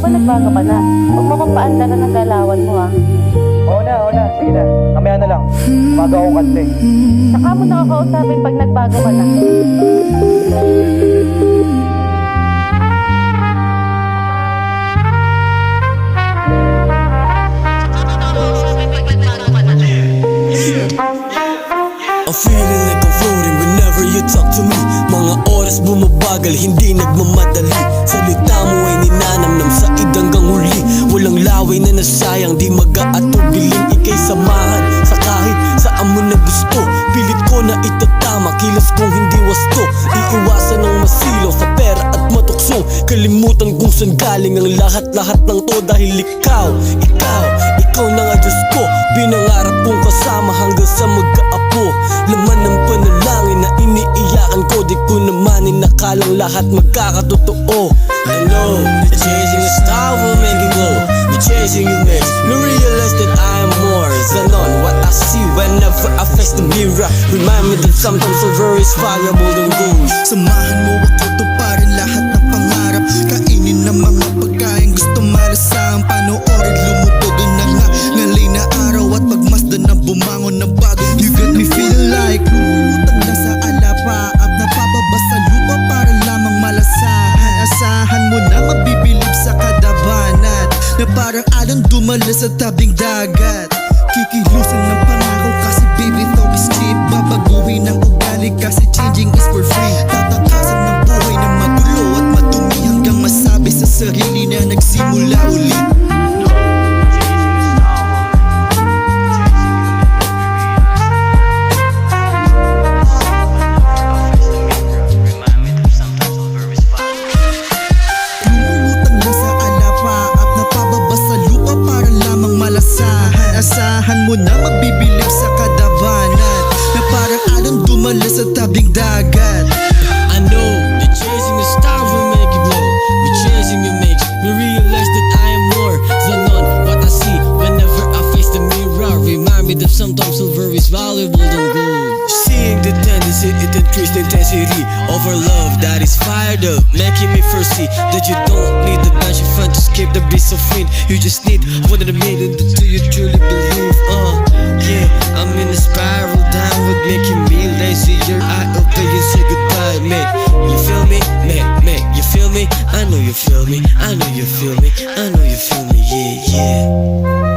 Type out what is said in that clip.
ba nagbago ka na? Huwag mo kong paandaran ng galawan mo ha. Oo na. Sige na. Kamaya na lang. Umaga akong kante. Saka mo nakakausapin pag nagbago ka na. I'm feeling like I'm floating whenever you talk to me. Mga oras bumabagal, hindi nagmamadali. Salita mo ay ninanamnam sa idanggang huli. Walang laway na nasayang, di mag-aatubiling. Ika'y samahan sa kahit saan mo na gusto. Pilit ko na itatama, kilos kong hindi wasto. Iiwasan ng masilaw sa pera at matukso. Kalimutan kung saan galing ang lahat-lahat ng to. Dahil ikaw na nga Diyos ko. Pinangarap kong kasama hanggang sa magkaapo. Laman ng panalangin na iniiyakan ko. Di ko naman inakalang lahat magkakatotoo. I know that chasing a star will make you glow. But chasing you makes me realize that I am more than on what I see whenever I face the mirror. Remind me that sometimes silver is valuable than gold. Samahan mo ako tuparin lahat ng pangarap. Kainin ng mga pagkain gusto malasahan. Panoorin lumubog ang ngalay na araw. At pagmasdan na bumangon ng bago. You got me feeling like lumutang na sa alapaap. Napababa sa lupa para lamang malasahan. Asahan mo na mabibilib sa kadabanan. Na parang alon dumala sa tabing dagat. Kikilusan ng pangako kasi baby thought we skip. Babaguhin ang ugali kasi changing is for free. Tatakasan ng buhay na magulo at madumi hanggang masabi sa sarili na nagsimula ulit. Lumulutang na sa alapaap. Napababa sa lupa para lamang malasahan. Asahan mo na magbibilib sa kadabanan. Na parang alon dumala sa tabing dagat. I know that chasing a star will make you glow. But chasing you makes me realize that I am more than on what I see whenever I face the mirror. Remind me that sometimes silver is valuable than gold. Seeing the tendency, it increased the intensity of our love that is fired up, making me first see that you don't need a bunch of fun to escape the beast of wind. You just need one in a minute. Do you truly believe? Yeah, I'm in a spiral downward, making me lazier. I obey and say goodbye, mate. You feel me, mate? You feel me? I know you feel me. I know you feel me. I know you feel me. Yeah.